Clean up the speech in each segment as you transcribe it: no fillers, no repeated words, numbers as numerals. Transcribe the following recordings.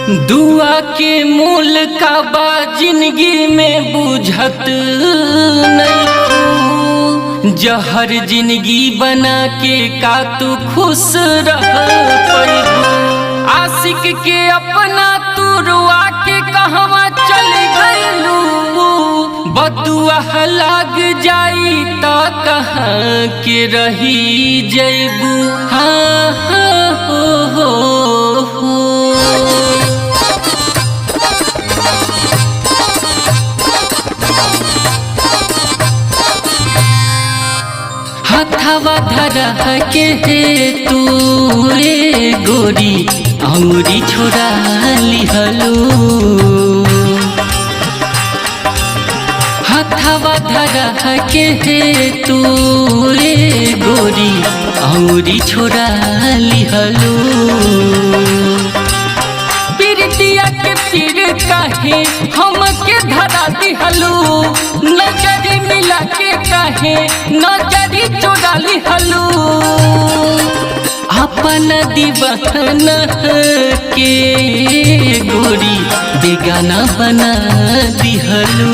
दुआ के मूल का बा जिंदगी में बुझत नहीं, जहर जिंदगी बना के का तू खुश रह पैबू। आशिक के अपना तू रुआ के कहवा चल गइलू, बदुआ लग जाई त कहाँ के रही जइबू। हाँ हाँ हो हथवा धरा के तू रे गोरी अंगुरी छोड़ा लिहलू। हथवा धरा के तू रे गोरी अंगुरी छोड़ा लिहलू। पीरतिया के पीर काहे हमके धरा दिहलू, नजरी मिला के काहे नजरी चुरा लिहलू। अपन दीवाना के गोरी बेगाना बना दिहलू।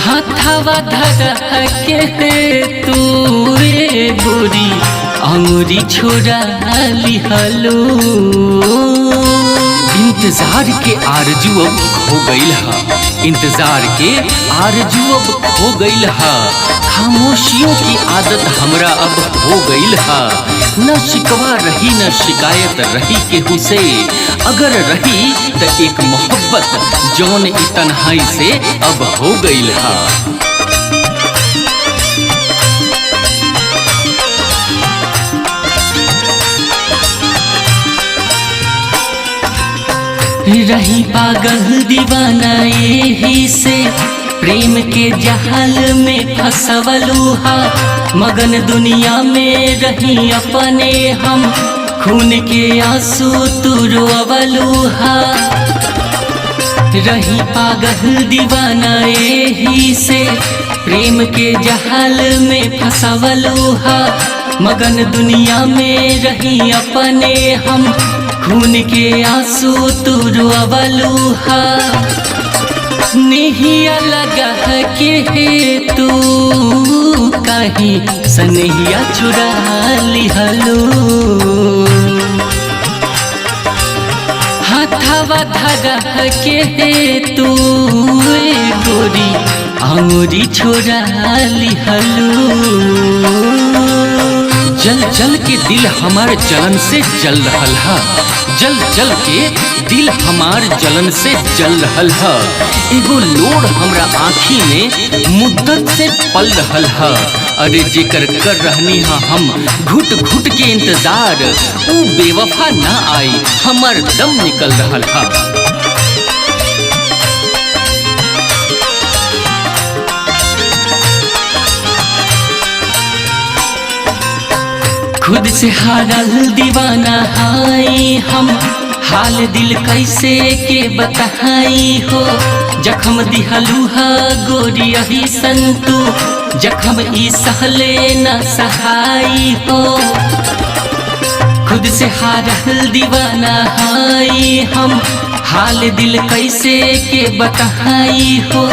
हथवा धरा के तू रे गोरी अंगुरी छोड़ा लिहलू। इंतजार के आरजू अब खो गइल हा, इंतजार के आरजू अब खो गइल हा। खामोशियों की आदत हमरा अब हो गइल हा। न शिकवा रही न शिकायत रही केहू से, अगर रही त एक मोहब्बत जौन ई तन्हाई से अब हो गइल हा। रही पागल दीवाना यही से प्रेम के जहाल में फसवलू हा। मगन दुनिया में रही अपने हम खून के आंसू तू रोवलू हा। रही पागल दीवाना यही से प्रेम के जहाल में फसवलू हा। मगन दुनिया में रही अपने हम खून के आंसू तू रोवलू हा। नेहिया लगा के तू काहे सनहिया चुरा लिहलू। हथवा धरा के तू गोरी अंगुरी छोड़ा लिहलू। जल जल के दिल हमार जलन से जल रहल हा, जल जल के दिल हमार जलन से जल रहल हा। एगो लोड हमरा आँखी में मुद्दत से पल रहल हा। अरे जेकर कर रहनी हा हम घुट घुट के इंतजार, ऊ बेवफा ना आई हमर दम निकल रहल हा। खुद से हारल दीवाना हाई हम, हाल दिल कैसे के बताई हो। जखम दिहलू हा गोरी अही संतु, जखम ई सहले न सहाई हो। खुद से हारल दीवाना हाई हम, हाल दिल कैसे के बताई हो।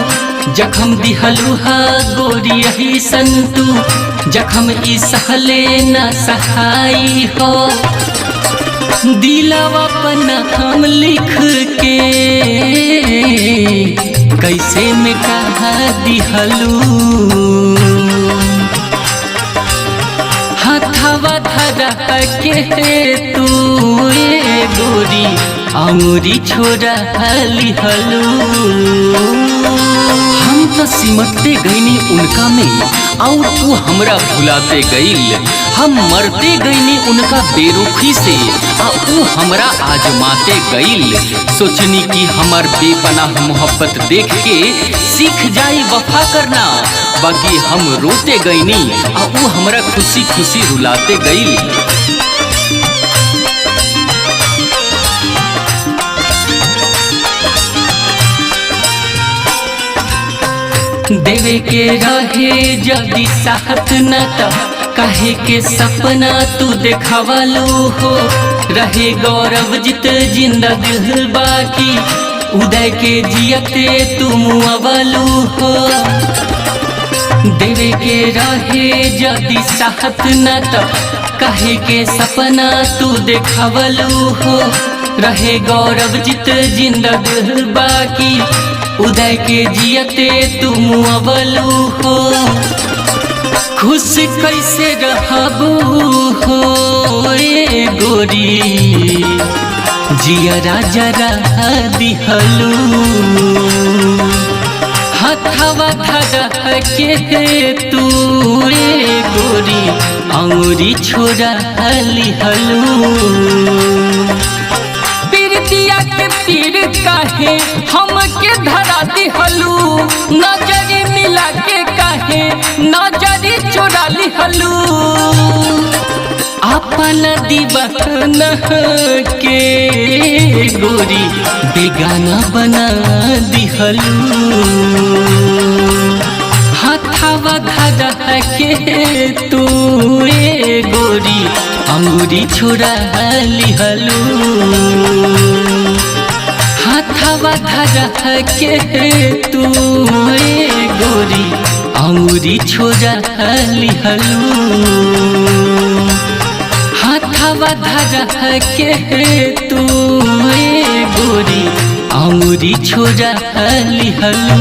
जखम दिहलू हा गोरी अही संतु, जखम ई सहले न सहाई हो। दिलवा पर नाम लिख के कैसे मिटा दिहलू। हथवा धरा के तू गोरी अंगुरी छोड़ा लिहलू। हम तो सिमटते गईनी उनका में और तू हमरा भुलाते गईल। हम मरते गईनी उनका बेरुखी से आ ऊ हमरा आजमाते गईल। सोचनी कि हमार बेपनाह मोहब्बत देख के सीख जाई वफा करना, बाकी हम रोते गईनी आ ऊ हमरा खुशी खुशी रुलाते गईल। देवे के रहे जदि साथ न त काहे के सपना तू देखावलू हो, रहे गौरव जित जिंदा दिल बाकी, उदय के जियते तुम अवलू हो। देवे के रहे जदि साहत न त काहे के सपना तू देखावलू हो, रहे गौरव जित जिंदा दिल बाकी, उदय के जियते तुम अवलू हो। खुश कैसे रहबू हो ए गोरी, जियरा जरा दिहलू, हथवा धरा के तू ए गोरी, अंगुरी छोड़ा लिहलू। पीरतिया के पीर काहे हमके धरा दिहलू, नजरी मिला के काहे नजरी चोरा लिहलू। अपन दीवाना के गोरी बेगाना बना दिहलू, हथवा धरा के तू ए गोरी, अंगुरी छोड़ा लिहलू। हथवा धरा के तू ए गोरी, अंगुरी छोड़ा लिहलू। हथवा धरा के तू ए गोरी, अंगुरी छोड़ा लिहलू।